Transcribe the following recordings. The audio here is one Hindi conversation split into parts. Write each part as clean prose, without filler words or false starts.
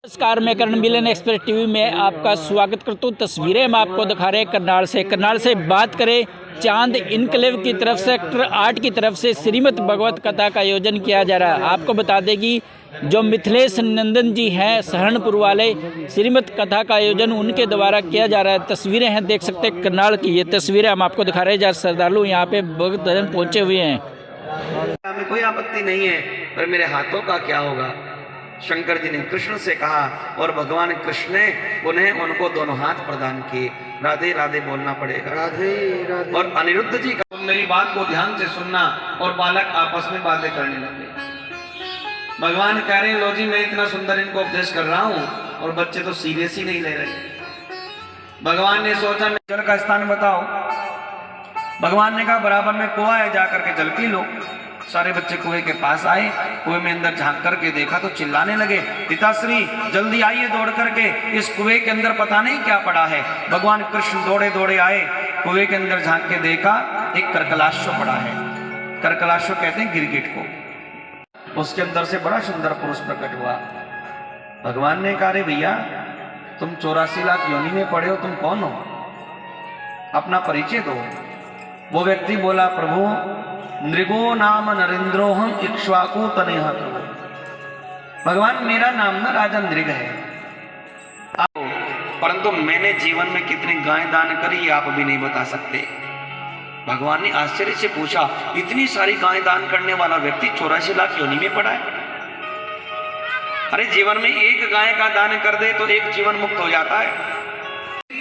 नमस्कार, मैं करण मिलन एक्सप्रेस टीवी में आपका स्वागत करता हूँ। तस्वीरें हम आपको दिखा रहे हैं करनाल से बात करें, चांद इनक्लेव की तरफ से सेक्टर 8 की तरफ से श्रीमद् भगवत कथा का आयोजन किया जा रहा है। आपको बता दें कि जो मिथिलेश नंदन जी हैं सहारनपुर वाले, श्रीमद् कथा का आयोजन उनके द्वारा किया जा रहा है। तस्वीरें हैं, देख सकते हैं करनाल की ये तस्वीरें हम आपको दिखा रहे हैं जहाँ श्रद्धालु यहाँ पे भक्त जन पहुँचे हुए हैं। हमें कोई आपत्ति नहीं है, पर मेरे हाथों का क्या होगा? शंकर जी ने कृष्ण से कहा और भगवान कृष्ण ने उन्हें उनको दोनों हाथ प्रदान किए। राधे राधे बोलना पड़ेगा। राधे राधे। और अनिरुद्ध जी का मेरी बात को ध्यान से सुनना। और बालक आपस में बातें करने लगे। भगवान कह रहे हैं, लो जी मैं इतना सुंदर इनको उपदेश कर रहा हूँ और बच्चे तो सीरियस ही नहीं ले रहे। भगवान ने सोचा जल का स्थान बताओ। भगवान ने कहा बराबर में कुआं है, जाकर के जल पी लो। सारे बच्चे कुएं के पास आए, कुएं में अंदर झांक करके देखा तो चिल्लाने लगे, पिताश्री जल्दी आइए दौड़ करके, इस कुएं के अंदर पता नहीं क्या पड़ा है। भगवान कृष्ण दौड़े दौड़े आए, कुएं के अंदर झांक के देखा एक करकलाशो पड़ा है। करकलाशो कहते हैं गिरगिट को। उसके अंदर से बड़ा सुंदर पुरुष प्रकट हुआ। भगवान ने कहा, रे भैया तुम 84 लाख योनि में पड़े हो, तुम कौन हो? अपना परिचय दो। वो व्यक्ति बोला, प्रभु नृगो नाम नरेंद्रोहम इक्ष्वाकु तनेह। भगवान मेरा नाम ना राजा नृग है, परंतु मैंने जीवन में कितनी गाय दान करी आप भी नहीं बता सकते। भगवान ने आश्चर्य से पूछा, इतनी सारी गाय दान करने वाला व्यक्ति 84 लाख योनि में पड़ा है? अरे जीवन में एक गाय का दान कर दे तो एक जीवन मुक्त हो जाता है।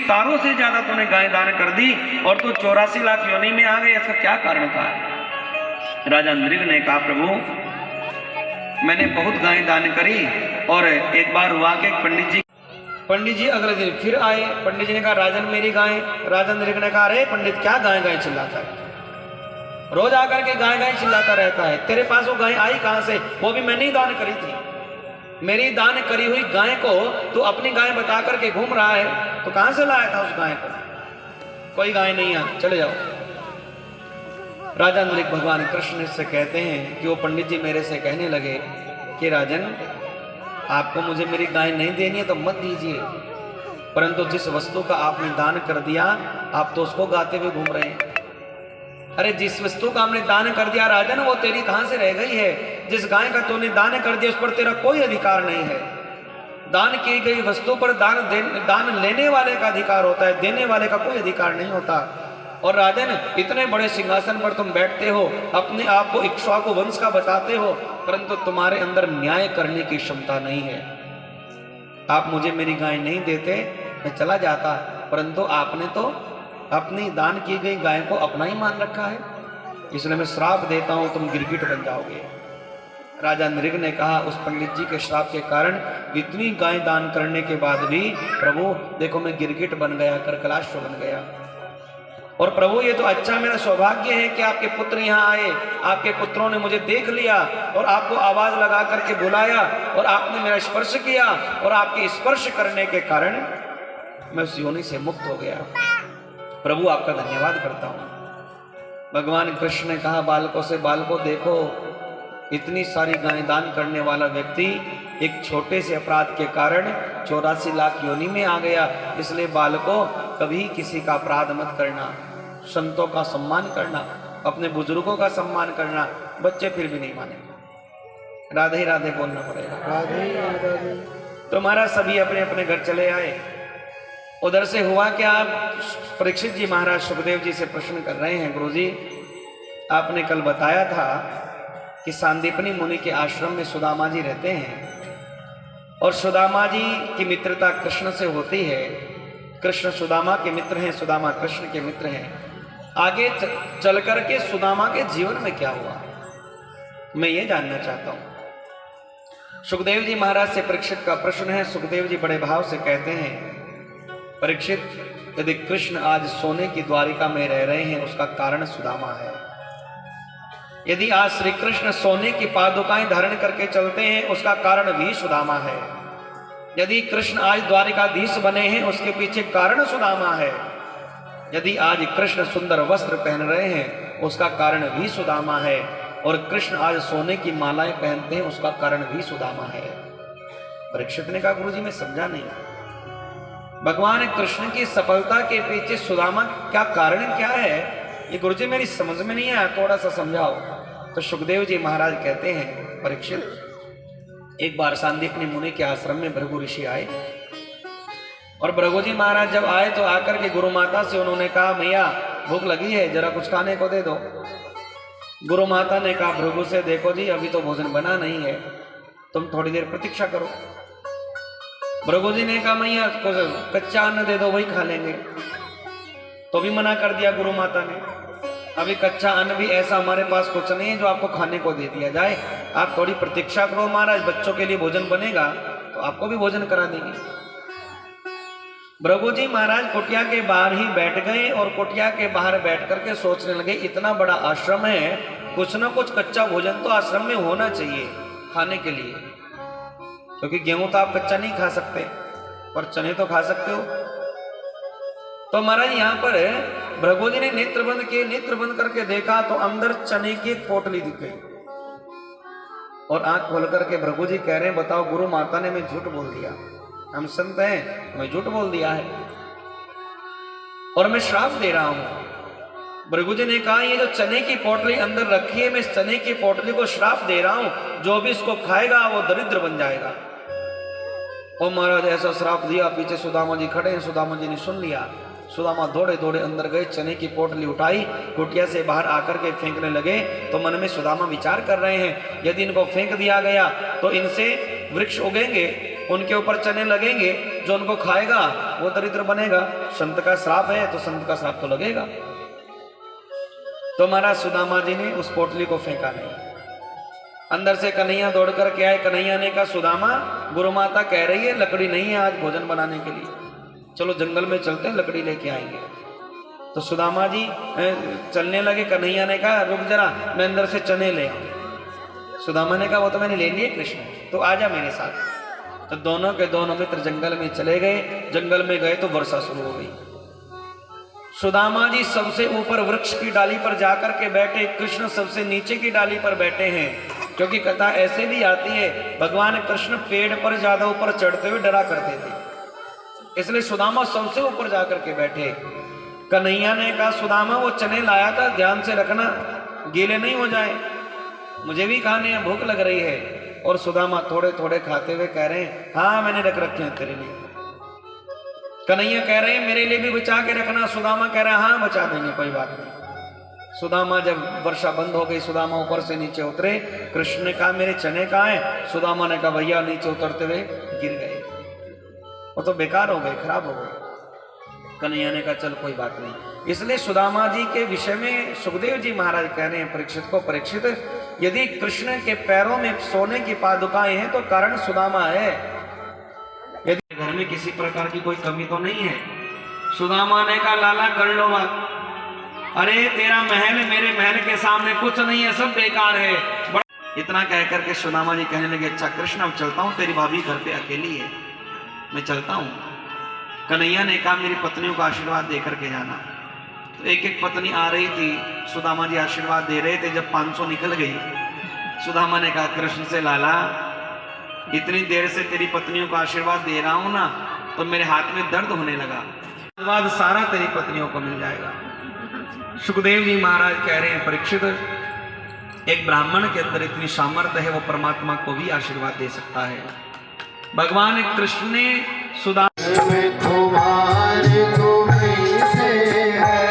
तारों से ज्यादा तूने गाय दान कर दी और तू 84 लाख योनि में आ गए, इसका क्या कारण था? राजा नृग ने कहा, प्रभु मैंने बहुत गाय दान करी। और एक बार हुआ कि पंडित जी अगले दिन फिर आए। पंडित जी ने कहा, राजन मेरी गाय। राजा नृग ने कहा, अरे पंडित क्या गाय गाय चिल्लाता है? रोज आकर के गाय गाय चिल्लाता रहता है, तेरे पास वो गाय आई कहां से? वो भी मैंने ही दान करी थी। मेरी दान करी हुई गाय को तू अपनी गाय बता करके घूम रहा है, तो कहां से लाया था उस गाय को? कोई गाय नहीं है, चले जाओ। राजा नृग भगवान कृष्ण से कहते हैं कि वो पंडित जी मेरे से कहने लगे कि राजन आपको मुझे मेरी गाय नहीं देनी है तो मत दीजिए, परंतु जिस वस्तु का आपने दान कर दिया आप तो उसको गाते हुए घूम रहे हैं। अरे जिस वस्तु का हमने दान कर दिया राजन, वो तेरी कहां से रह गई है? जिस गाय का तूने दान कर दिया उस पर तेरा कोई अधिकार नहीं है। दान की गई वस्तु पर दान लेने वाले का अधिकार होता है, देने वाले का कोई अधिकार नहीं होता। और राजन इतने बड़े सिंहासन पर तुम बैठते हो, अपने आप को इक्ष्वाकु वंश का बताते हो, परंतु तुम्हारे अंदर न्याय करने की क्षमता नहीं है। आप मुझे मेरी गाय नहीं देते मैं चला जाता, परंतु आपने तो अपनी दान की गई गाय को अपना ही मान रखा है, इसलिए मैं श्राप देता हूं तुम गिरगिट बन जाओगे। राजा नृग ने कहा, उस पंडित जी के श्राप के कारण इतनी गाय दान करने के बाद भी प्रभु देखो मैं गिरगिट बन गया, करकलाश बन गया। और प्रभु ये तो अच्छा मेरा सौभाग्य है कि आपके पुत्र यहाँ आए, आपके पुत्रों ने मुझे देख लिया और आपको आवाज लगा करके बुलाया और आपने मेरा स्पर्श किया, और आपके स्पर्श करने के कारण मैं उस योनि से मुक्त हो गया। प्रभु आपका धन्यवाद करता हूँ। भगवान कृष्ण ने कहा बालकों से, बालकों देखो इतनी सारी गाय दान करने वाला व्यक्ति एक छोटे से अपराध के कारण 84 लाख योनि में आ गया। इसलिए बालकों कभी किसी का अपराध मत करना, संतों का सम्मान करना, अपने बुजुर्गों का सम्मान करना। बच्चे फिर भी नहीं माने, राधे राधे बोलना पड़ेगा। राधे राधे। तुम्हारा सभी अपने अपने घर चले आए। उधर से हुआ क्या, परीक्षित जी महाराज सुखदेव जी से प्रश्न कर रहे हैं, गुरुजी आपने कल बताया था कि सांदीपनी मुनि के आश्रम में सुदामा जी रहते हैं और सुदामा जी की मित्रता कृष्ण से होती है। कृष्ण सुदामा के मित्र हैं, सुदामा कृष्ण के मित्र हैं। आगे चल करके सुदामा के जीवन में क्या हुआ मैं ये जानना चाहता हूं। सुखदेव जी महाराज से परीक्षित का प्रश्न है। सुखदेव जी बड़े भाव से कहते हैं, परीक्षित यदि कृष्ण आज सोने की द्वारिका में रह रहे हैं उसका कारण सुदामा है। यदि आज श्री कृष्ण सोने की पादुकाएं धारण करके चलते हैं उसका कारण भी सुदामा है। यदि कृष्ण आज द्वारिकाधीश बने हैं उसके पीछे कारण सुदामा है। यदि आज कृष्ण सुंदर वस्त्र पहन रहे हैं उसका कारण भी सुदामा है। और कृष्ण आज सोने की मालाएं पहनते हैं उसका कारण भी सुदामा है। परीक्षित ने कहा गुरुजी मैं समझा नहीं, भगवान कृष्ण की सफलता के पीछे सुदामा का कारण क्या है, ये गुरुजी मेरी समझ में नहीं आया, थोड़ा सा समझाओ। तो सुखदेव जी महाराज कहते हैं परीक्षित, एक बार सांदीपनी मुनि के आश्रम में भृगु ऋषि आए, और भृगु जी महाराज जब आए तो आकर के गुरु माता से उन्होंने कहा मैया भूख लगी है, जरा कुछ खाने को दे दो। गुरु माता ने कहा भृगु से, देखो जी अभी तो भोजन बना नहीं है, तुम थोड़ी देर प्रतीक्षा करो। भृगु जी ने कहा मैया कच्चा अन्न दे दो, वही खा लेंगे। तो भी मना कर दिया गुरु माता ने, अभी कच्चा अन्न भी ऐसा हमारे पास कुछ नहीं है जो आपको खाने को दे दिया जाए, आप थोड़ी प्रतीक्षा करो महाराज, बच्चों के लिए भोजन बनेगा तो आपको भी भोजन करा देंगे। भृगु जी महाराज कुटिया के बाहर ही बैठ गए, और कुटिया के बाहर बैठ करके सोचने लगे इतना बड़ा आश्रम है, कुछ ना कुछ कच्चा भोजन तो आश्रम में होना चाहिए खाने के लिए, क्योंकि गेहूं तो आप कच्चा नहीं खा सकते, पर चने तो खा सकते हो। तो महाराज यहाँ पर भृगु जी ने नेत्र बंद किए, नेत्र बंद करके देखा तो अंदर चने की एक पोटली दिख गई, और आंख खोल करके भृगु जी कह रहे हैं बताओ गुरु माता ने मैं झूठ बोल दिया, हम संत हैं, मैं झूठ बोल दिया है और मैं श्राप दे रहा हूं। भृगु जी ने कहा ये जो चने की पोटली अंदर रखी है, मैं इस चने की पोटली को श्राप दे रहा हूं, जो भी इसको खाएगा वो दरिद्र बन जाएगा। और महाराज ऐसा श्राप दिया, पीछे सुदामा जी खड़े हैं, सुदामा जी ने सुन लिया। सुदामा दौड़े दौड़े अंदर गए, चने की पोटली उठाई, कुटिया से बाहर आकर के फेंकने लगे। तो मन में सुदामा विचार कर रहे हैं यदि इनको फेंक दिया गया तो इनसे वृक्ष उगेंगे, उनके ऊपर चने लगेंगे, जो उनको खाएगा वो दरिद्र बनेगा, संत का श्राप है तो संत का श्राप तो लगेगा। तो महाराज सुदामा जी ने उस पोटली को फेंका नहीं। अंदर से कन्हैया दौड़ कर के आए, कन्हैया ने कहा सुदामा गुरु माता कह रही है लकड़ी नहीं है आज भोजन बनाने के लिए, चलो जंगल में चलते हैं लकड़ी लेके आएंगे। तो सुदामा जी चलने लगे, कन्हैया ने कहा रुक जरा मैं अंदर से चने ले आऊं। सुदामा ने कहा वो तो मैंने ले लिए कृष्ण, तो आजा मेरे साथ। तो दोनों के दोनों मित्र जंगल में चले गए। जंगल में गए तो वर्षा शुरू हो गई। सुदामा जी सबसे ऊपर वृक्ष की डाली पर जाकर के बैठे, कृष्ण सबसे नीचे की डाली पर बैठे हैं, क्योंकि कथा ऐसे भी आती है भगवान कृष्ण पेड़ पर ज्यादा ऊपर चढ़ते हुए डरा करते थे, इसलिए सुदामा सबसे ऊपर जाकर के बैठे। कन्हैया ने कहा सुदामा वो चने लाया था ध्यान से रखना, गीले नहीं हो जाए, मुझे भी खाने हैं, भूख लग रही है। और सुदामा थोड़े थोड़े खाते हुए कह रहे हैं हाँ मैंने रख रखे हैं तेरे लिए। कन्हैया कह रहे हैं मेरे लिए भी बचा के रखना। सुदामा कह रहे हैं हाँ बचा देंगे कोई बात नहीं। सुदामा जब वर्षा बंद हो गई, सुदामा ऊपर से नीचे उतरे। कृष्ण ने कहा मेरे चने कहाँ हैं? सुदामा ने कहा भैया नीचे उतरते हुए गिर गए, वो तो बेकार हो गए, खराब हो गए। कन्हैया ने कहा चल कोई बात नहीं। इसलिए सुदामा जी के विषय में सुखदेव जी महाराज कह रहे हैं परीक्षित को, परीक्षित यदि कृष्ण के पैरों में सोने की पादुकाएं हैं तो कारण सुदामा है, यदि घर में किसी प्रकार की कोई कमी तो नहीं है। सुदामा ने कहा लाला कर लो बात, अरे तेरा महल मेरे महल के सामने कुछ नहीं है, सब बेकार है। इतना कह करके सुदामा जी कहने लगे अच्छा कृष्ण अब चलता हूँ, तेरी भाभी घर पे अकेली है, मैं चलता हूँ। कन्हैया ने कहा मेरी पत्नियों का आशीर्वाद दे करके जाना। तो एक एक पत्नी आ रही थी, सुदामा जी आशीर्वाद दे रहे थे। जब 500 निकल गई, सुदामा ने कहा कृष्ण से लाला इतनी देर से तेरी पत्नियों का आशीर्वाद दे रहा हूं ना, तो मेरे हाथ में दर्द होने लगा, आशीर्वाद सारा तेरी पत्नियों को मिल जाएगा। सुखदेव जी महाराज कह रहे हैं परीक्षित एक ब्राह्मण के अंदर इतनी सामर्थ्य है, वो परमात्मा को भी आशीर्वाद दे सकता है। भगवान कृष्ण ने सुदामा सरकार तुम्हीं से है।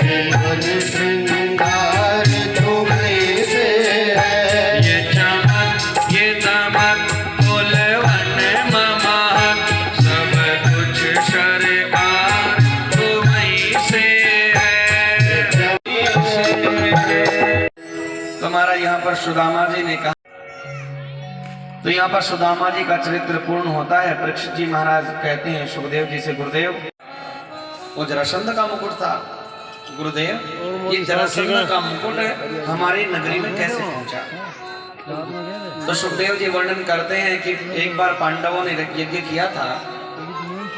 जीवन श्रृंगार तुम्हीं से है। ये चमक ये दमक फूलवन ममहक सब कुछ सरकार तुम्हीं से है। तुम्हारा यहाँ पर सुदामा जी ने कहा, तो यहाँ पर सुदामा जी का चरित्र पूर्ण होता है। परीक्षित जी महाराज कहते हैं सुखदेव जी से, गुरुदेव वो जरासंध का मुकुट था, गुरुदेव ये जरासंध का मुकुट हमारी नगरी में कैसे पहुंचा? तो सुखदेव जी वर्णन करते हैं कि एक बार पांडवों ने यज्ञ किया था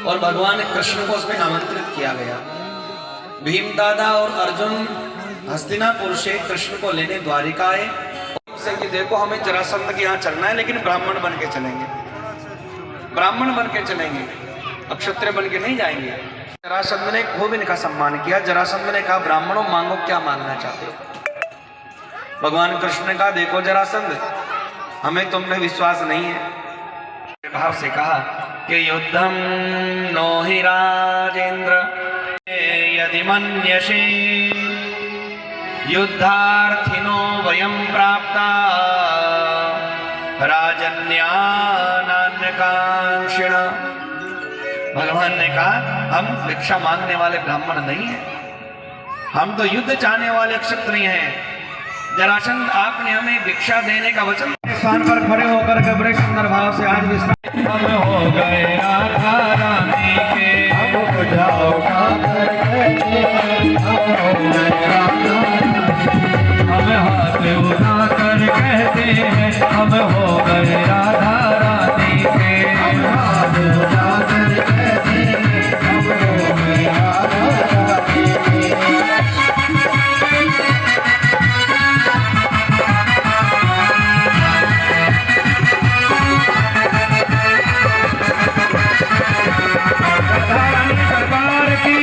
और भगवान कृष्ण को उसमें आमंत्रित किया गया। भीम दादा और अर्जुन हस्तिनापुर से कृष्ण को लेने द्वारिका आए कि देखो हमें जरासंध के यहाँ चलना है, लेकिन ब्राह्मण बन के चलेंगे, ब्राह्मण बन के चलेंगे, अब क्षत्रिय बन के नहीं जाएंगे। जरासंध ने खूब इनका सम्मान किया। जरासंध ने कहा, ब्राह्मणों मांगो, क्या मांगना चाहते हो? भगवान कृष्ण ने कहा, देखो जरासंध हमें तुम में विश्वास नहीं है। भाव से कहा कि युद्धम नो हि राजेंद्र यदि मन्यसे युद्धार्थिनो वयं प्राप्ता राजन्यानान्यकांक्षिण। भगवान ने कहा, हम भिक्षा मांगने वाले ब्राह्मण नहीं हैं, हम तो युद्ध चाहने वाले क्षत्रिय हैं। जरासंध आपने हमें भिक्षा देने का वचन। स्थान पर खड़े होकर के बड़े सुंदर भाव से आज विश्राम। हम हो गए राधा रानी के, हम बुझाओ का हम हाथ उठा कर कहते हैं, हम हो गए राधा रानी के, हम हाथ उठा कर कहते हैं, हम हो गए राधा रानी के। सरकार की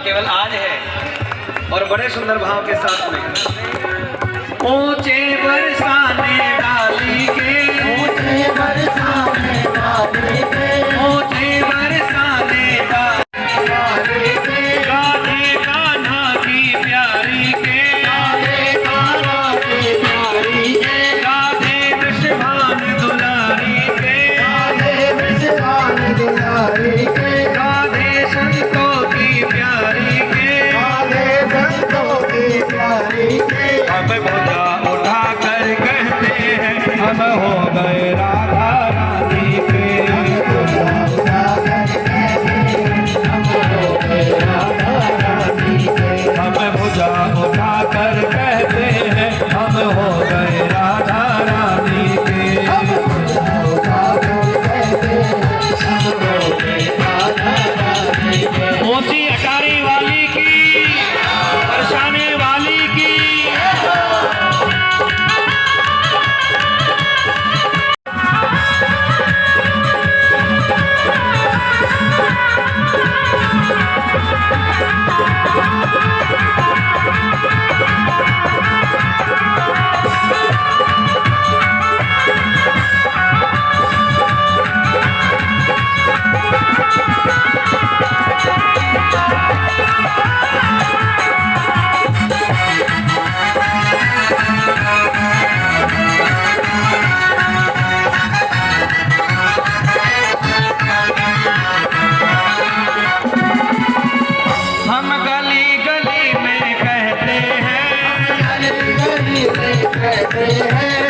केवल आज है और बड़े सुंदर भाव के साथ में। ऊंचे बरसाने डाली के, ऊंचे बरसाने डाली के, ऊंचे बरसाने डाली के, राधे कान्हा की प्यारी के, राधे कान्हा की प्यारी के, राधे वृषभान दुलारी के, राधे वृषभान दुलारी के, राधे संतों की प्यारी के, राधे संतों की प्यारी के। हम बुझा उठा कर कहते हैं, हम हो गए राधा रानी के, हम बुझा उठा कर कहते हैं, हम हो गए राधा रानी के, हम बुझा उठा कर कहते हैं, हम हो गए राधा रानी के, हम बुझा उठा कर कहते हैं, हम हो गए राधा रानी के। ऊंची अटारी वाली की, बरसाने वाली की,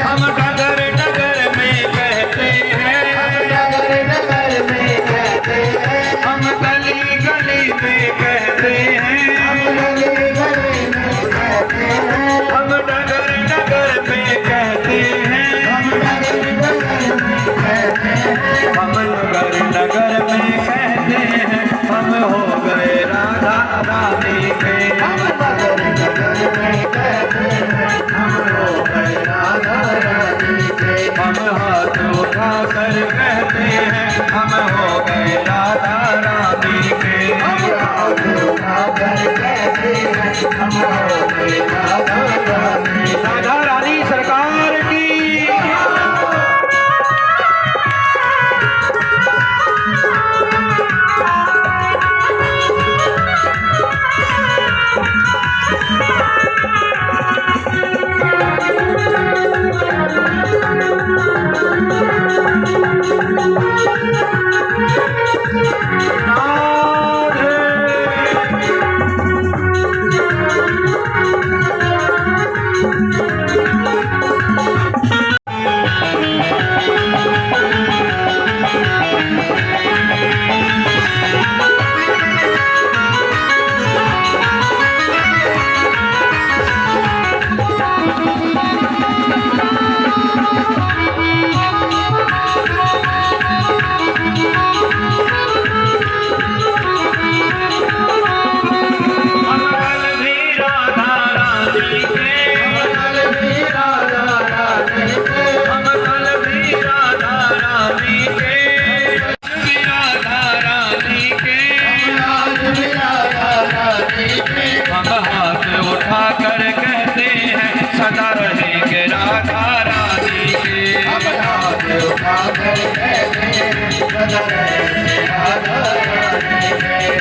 हम डगर डगर में कहते हैं, डगर डगर में कहते हैं, हम गली गली में कहते हैं, हम गली गली में कहते हैं, हम डगर डगर में कहते हैं, हम डगर डगर में कहते हैं, हम डगर डगर में कहते हैं, हम हो गए राधा रानी के, हम डगर डगर में कहते हैं, हम हो गए राधा रानी। हम हाथ उठा कर कहते हैं हम हो गए राधा रानी के। हम हाथ उठा कर कहते हैं हम हो गए राधा रानी। राधा रानी सरकार की।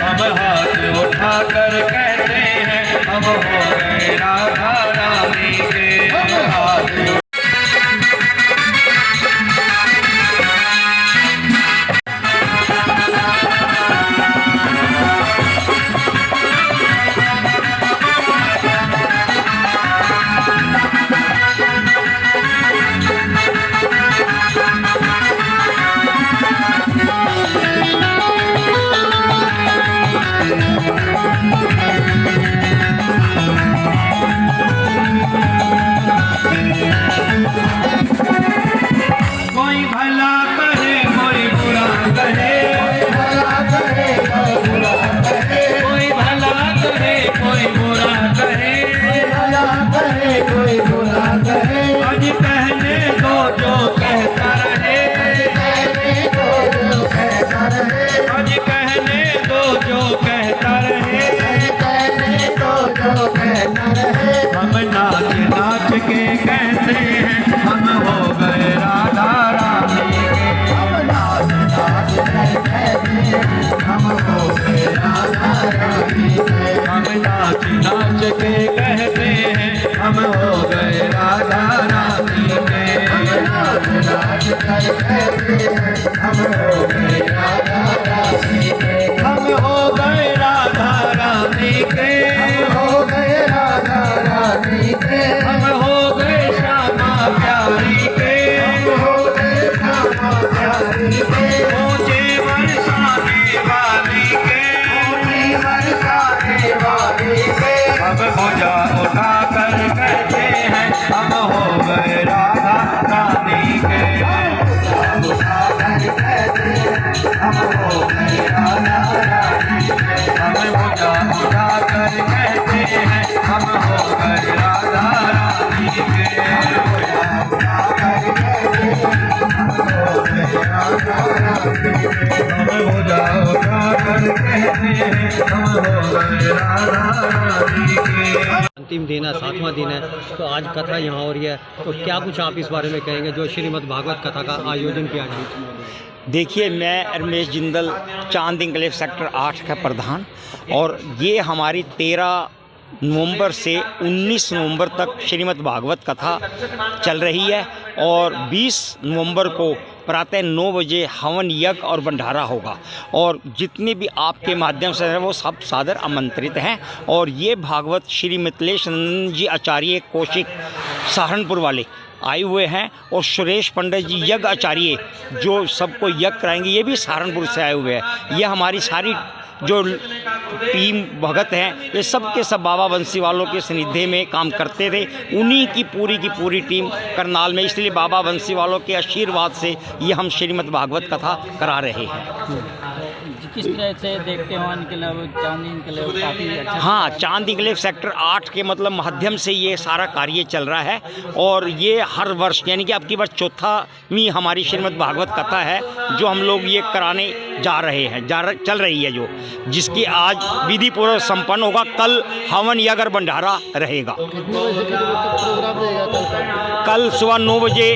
हम हाथ उठा कर कहते हैं हम हो गए राधा रानी के। हम हाथ हम नाच नाच के कहते हैं हम हो गए राधा रानी के। हम नाच नाच के कहते हैं हम हो गए राधा रानी के। हम नाच नाच के कहते हैं हम हो गए राधा रानी के। हम नाच नाच कर कहते हैं हम हो गए राधा रानी के। हम हो गए राधा रानी के। हम हो गए श्यामा प्यारी के। हम हो गए श्यामा प्यारी के। ऊंचे बरसाने वाली के। ऊंची बरसाने वाली के। हम भुजा उठा कर कहते हैं हम हो गए राधा रानी के। भुजा उठा कर कहते हैं हम हो गए राधा रानी के। हम भुजा उठा कर कहते हैं हम हो गए राधा रानी के। हम भुजा उठा कर कहते हैं हम हो गए राधा रानी के। अंतिम दिन है, 7वां दिन है, तो आज कथा यहाँ हो रही है, तो क्या कुछ आप इस बारे में कहेंगे जो श्रीमद् भागवत कथा का आयोजन किया गया? देखिए, मैं रमेश जिंदल, चांद इंक्लेव सेक्टर 8 का प्रधान, और ये हमारी 13 नवंबर से 19 नवंबर तक श्रीमद् भागवत कथा चल रही है, और 20 नवंबर को प्रातः 9 बजे हवन यज्ञ और भंडारा होगा, और जितने भी आपके माध्यम से हैं वो सब सादर आमंत्रित हैं। और ये भागवत श्री मिथिलेश नंदन जी आचार्य कौशिक सहारनपुर वाले आए हुए हैं, और सुरेश पंडित जी यज्ञ आचार्य जो सबको यज्ञ कराएंगे ये भी सहारनपुर से आए हुए हैं। ये हमारी सारी जो टीम भगत हैं ये सब के सब बाबा बंसी वालों के सानिध्य में काम करते थे, उन्हीं की पूरी टीम करनाल में, इसलिए बाबा बंसी वालों के आशीर्वाद से ये हम श्रीमद् भागवत कथा करा रहे हैं। किस तरह से देखते हो इनकलाब, चांद इनकलाब काफ़ी अच्छा? हाँ, चांद इनकलेव सेक्टर 8 के मतलब माध्यम से ये सारा कार्य चल रहा है और ये हर वर्ष यानी कि अब की वर्ष चौथावीं हमारी श्रीमद् भागवत कथा है जो हम लोग ये कराने जा रहे हैं, चल रही है जो, जिसकी आज विधि पूर्वक संपन्न होगा। कल हवन यज्ञ भंडारा रहेगा। कल सुबह 9 बजे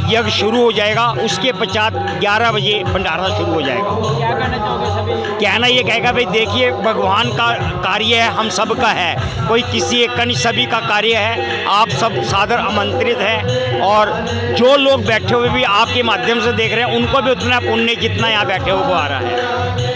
यज्ञ शुरू हो जाएगा, उसके पश्चात 11 बजे भंडारा शुरू हो जाएगा। क्या कहना चाहोगे सभी? कहना ये कहेगा भाई देखिए भगवान का कार्य है, हम सब का है, कोई किसी एक का नहीं, सभी का कार्य है। आप सब सादर आमंत्रित हैं और जो लोग बैठे हुए भी आपके माध्यम से देख रहे हैं उनको भी उतना पुण्य जितना यहाँ बैठे हुए को आ रहा है।